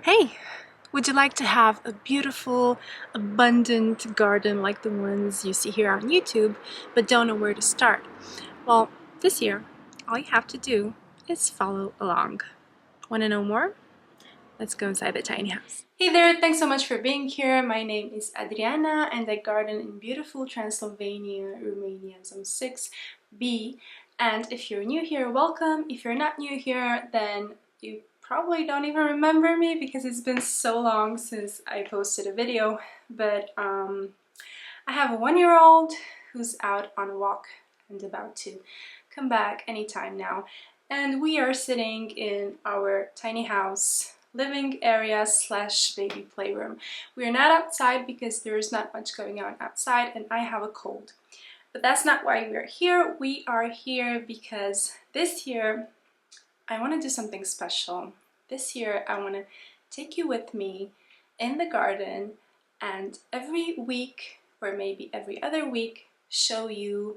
Hey, would you like to have a beautiful, abundant garden like the ones you see here on YouTube, but don't know where to start? Well, this year, all you have to do is follow along. Want to know more? Let's go inside the tiny house. Hey there, thanks so much for being here. My name is Adriana and I garden in beautiful Transylvania, Romania, Zone 6B. And if you're new here, welcome. If you're not new here, then you probably don't even remember me because it's been so long since I posted a video. But I have a 1-year-old who's out on a walk and about to come back anytime now. And we are sitting in our tiny house living area slash baby playroom. We are not outside because there is not much going on outside and I have a cold. But that's not why we are here. We are here because this year I want to do something special. This year I want to take you with me in the garden and every week or maybe every other week show you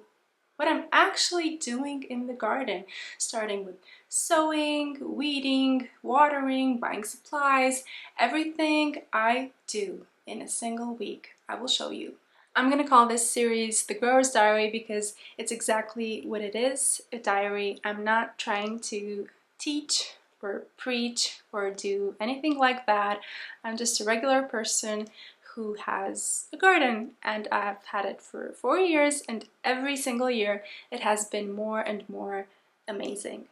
what I'm actually doing in the garden, starting with sowing, weeding, watering, buying supplies, everything I do in a single week, I will show you. I'm gonna call this series The Grower's Diary because it's exactly what it is, a diary. I'm not trying to teach or preach or do anything like that. I'm just a regular person who has a garden and I've had it for 4 years and every single year it has been more and more amazing.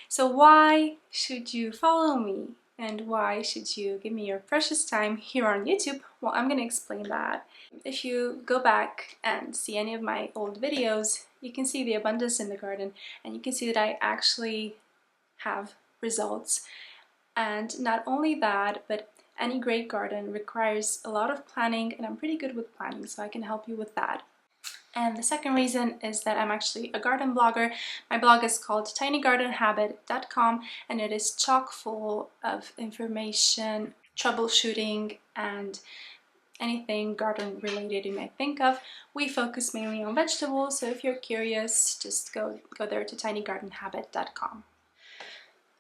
So why should you follow me and why should you give me your precious time here on YouTube? Well, I'm gonna explain that. If you go back and see any of my old videos, you can see the abundance in the garden and you can see that I actually have results. And not only that, but any great garden requires a lot of planning and I'm pretty good with planning, so I can help you with that. And the second reason is that I'm actually a garden blogger. My blog is called tinygardenhabit.com and it is chock full of information, troubleshooting, and anything garden related you might think of. We focus mainly on vegetables, so if you're curious, just go there to tinygardenhabit.com.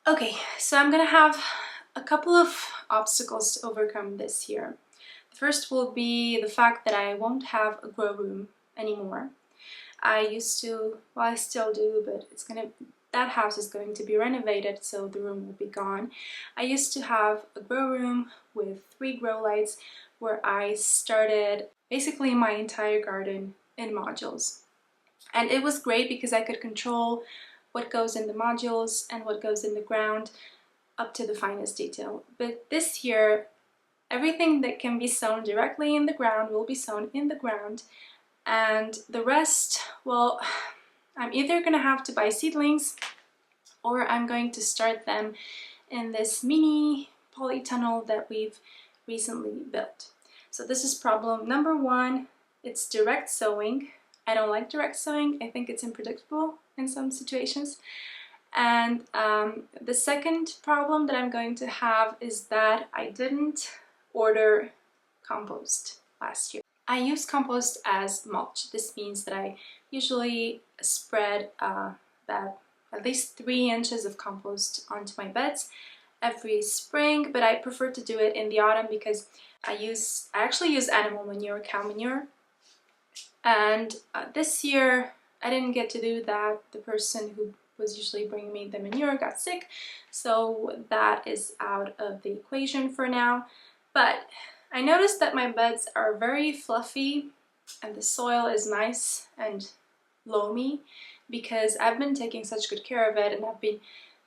Okay, so I'm gonna have a couple of obstacles to overcome this year. The first will be the fact that I won't have a grow room anymore. I used to, well, I still do, but that house is going to be renovated, so the room will be gone. I used to have a grow room with 3 grow lights where I started basically my entire garden in modules. And it was great because I could control what goes in the modules and what goes in the ground up to the finest detail. But this year, everything that can be sown directly in the ground will be sown in the ground, and the rest, well, I'm either gonna have to buy seedlings or I'm going to start them in this mini polytunnel that we've recently built. So this is problem number 1. It's direct sowing. I don't like direct sowing. I think it's unpredictable in some situations. And the second problem that I'm going to have is that I didn't order compost last year. I use compost as mulch. This means that I usually spread about at least 3 inches of compost onto my beds every spring, but I prefer to do it in the autumn because I actually use animal manure, cow manure. And this year I didn't get to do that. The person who was usually bringing me the manure got sick, so that is out of the equation for now. But I noticed that my beds are very fluffy and the soil is nice and loamy because I've been taking such good care of it and I've been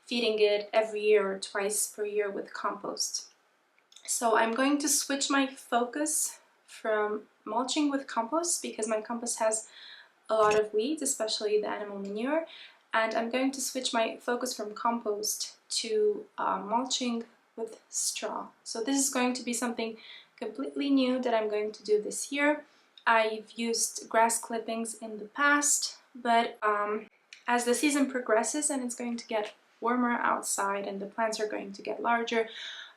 feeding it every year or twice per year with compost. So I'm going to switch my focus from mulching with compost because my compost has a lot of weeds, especially the animal manure, and I'm going to switch my focus from compost to mulching with straw. So this is going to be something completely new that I'm going to do this year. I've used grass clippings in the past, but as the season progresses and it's going to get warmer outside and the plants are going to get larger,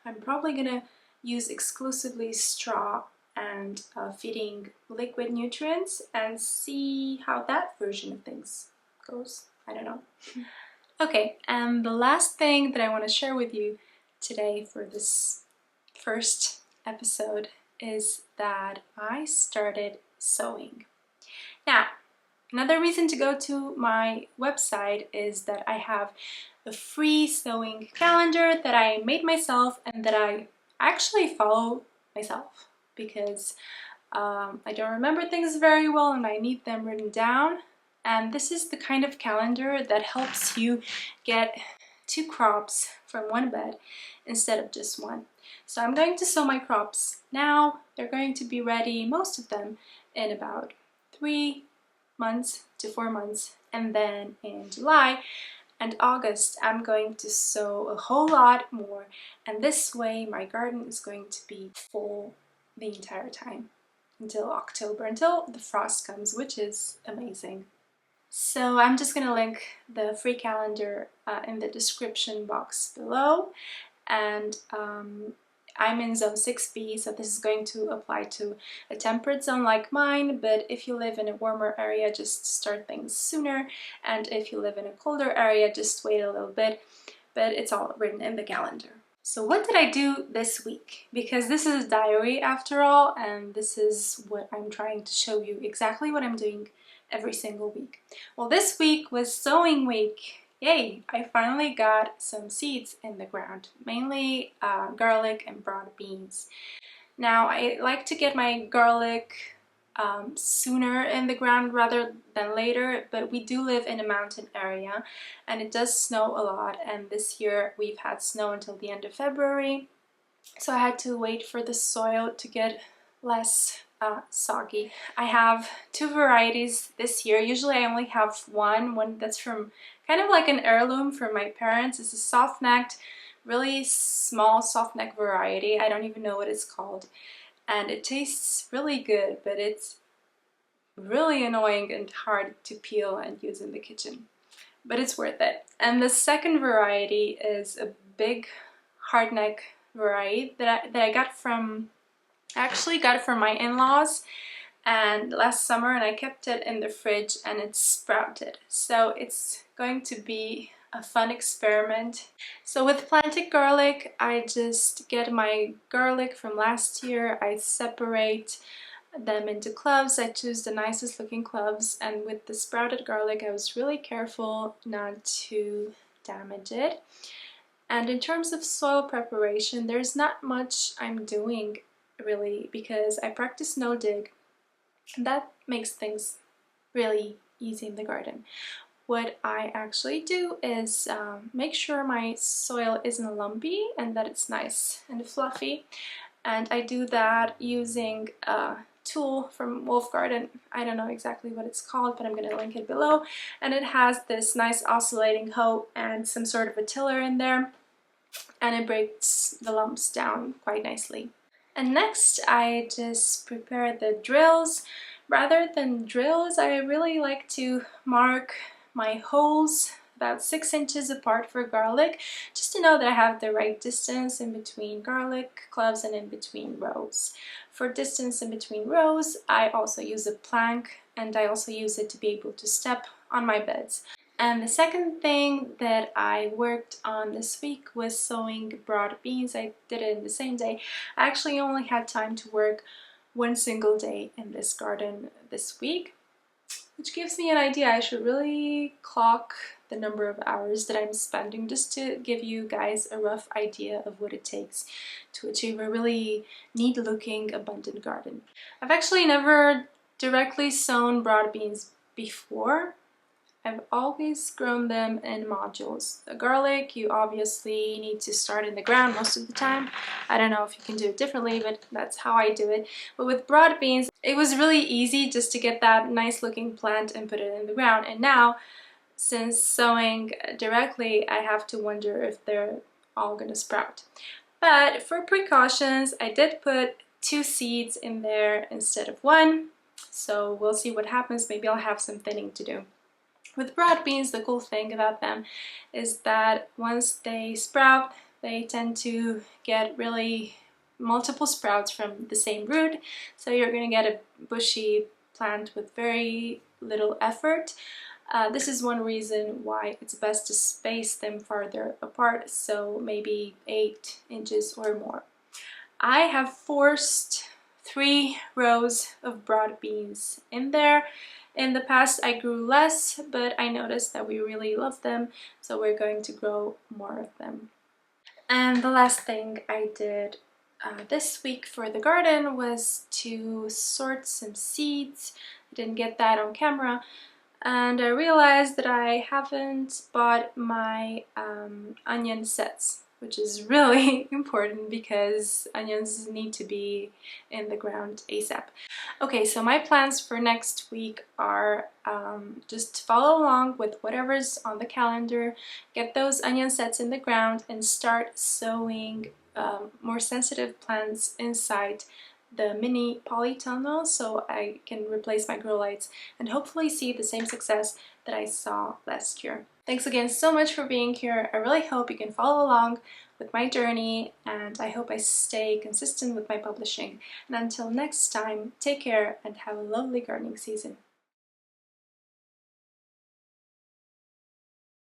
I'm probably gonna use exclusively straw and feeding liquid nutrients and see how that version of things goes. I don't know. Okay, and the last thing that I want to share with you today for this first episode is that I started sewing. Now, another reason to go to my website is that I have a free sewing calendar that I made myself and that I actually follow myself because I don't remember things very well and I need them written down. And this is the kind of calendar that helps you get 2 crops from one bed instead of just one. So I'm going to sew my crops now. They're going to be ready, most of them, in about 3 months to 4 months. And then in July and August, I'm going to sew a whole lot more. And this way, my garden is going to be full the entire time until October, until the frost comes, which is amazing. So I'm just gonna link the free calendar in the description box below, and I'm in zone 6B, so this is going to apply to a temperate zone like mine, but if you live in a warmer area, just start things sooner, and if you live in a colder area, just wait a little bit, but it's all written in the calendar. So what did I do this week? Because this is a diary after all, and this is what I'm trying to show you, exactly what I'm doing every single week. Well, this week was sowing week. Yay! I finally got some seeds in the ground, mainly garlic and broad beans. Now, I like to get my garlic sooner in the ground rather than later, but we do live in a mountain area and it does snow a lot, and this year we've had snow until the end of February, so I had to wait for the soil to get less soggy. I have 2 varieties this year. Usually I only have one that's from kind of like an heirloom from my parents. It's a soft-necked, really small soft-neck variety. I don't even know what it's called. And it tastes really good, but it's really annoying and hard to peel and use in the kitchen. But it's worth it. And the second variety is a big hardneck variety that I got from, I actually got it from my in-laws and last summer, and I kept it in the fridge and it sprouted. So it's going to be a fun experiment. So with planted garlic, I just get my garlic from last year, I separate them into cloves. I choose the nicest looking cloves, and with the sprouted garlic I was really careful not to damage it. And in terms of soil preparation, there's not much I'm doing really because I practice no dig. That makes things really easy in the garden. What I actually do is make sure my soil isn't lumpy and that it's nice and fluffy. And I do that using a tool from Wolf Garden. I don't know exactly what it's called, but I'm going to link it below. And it has this nice oscillating hoe and some sort of a tiller in there. And it breaks the lumps down quite nicely. And next I just prepare the drills. Rather than drills, I really like to mark my holes about 6 inches apart for garlic, just to know that I have the right distance in between garlic cloves and in between rows. For distance in between rows, I also use a plank, and I also use it to be able to step on my beds. And the second thing that I worked on this week was sowing broad beans. I did it in the same day. I actually only had time to work 1 single day in this garden this week, which gives me an idea. I should really clock the number of hours that I'm spending just to give you guys a rough idea of what it takes to achieve a really neat looking abundant garden. I've actually never directly sown broad beans before. I've always grown them in modules. The garlic, you obviously need to start in the ground most of the time. I don't know if you can do it differently, but that's how I do it. But with broad beans, it was really easy just to get that nice looking plant and put it in the ground. And now, since sowing directly, I have to wonder if they're all gonna sprout. But for precautions, I did put 2 seeds in there instead of 1. So we'll see what happens. Maybe I'll have some thinning to do. With broad beans, the cool thing about them is that once they sprout, they tend to get really multiple sprouts from the same root, so you're going to get a bushy plant with very little effort. This is one reason why it's best to space them farther apart, so maybe 8 inches or more. I have forced 3 rows of broad beans in there. In the past I grew less, but I noticed that we really love them, so we're going to grow more of them. And the last thing I did this week for the garden was to sort some seeds. I didn't get that on camera, and I realized that I haven't bought my onion sets, which is really important because onions need to be in the ground ASAP. Okay, so my plans for next week are just follow along with whatever's on the calendar, get those onion sets in the ground, and start sowing more sensitive plants inside the mini polytunnel so I can replace my grow lights and hopefully see the same success that I saw last year. Thanks again so much for being here. I really hope you can follow along with my journey, and I hope I stay consistent with my publishing. And until next time, take care and have a lovely gardening season.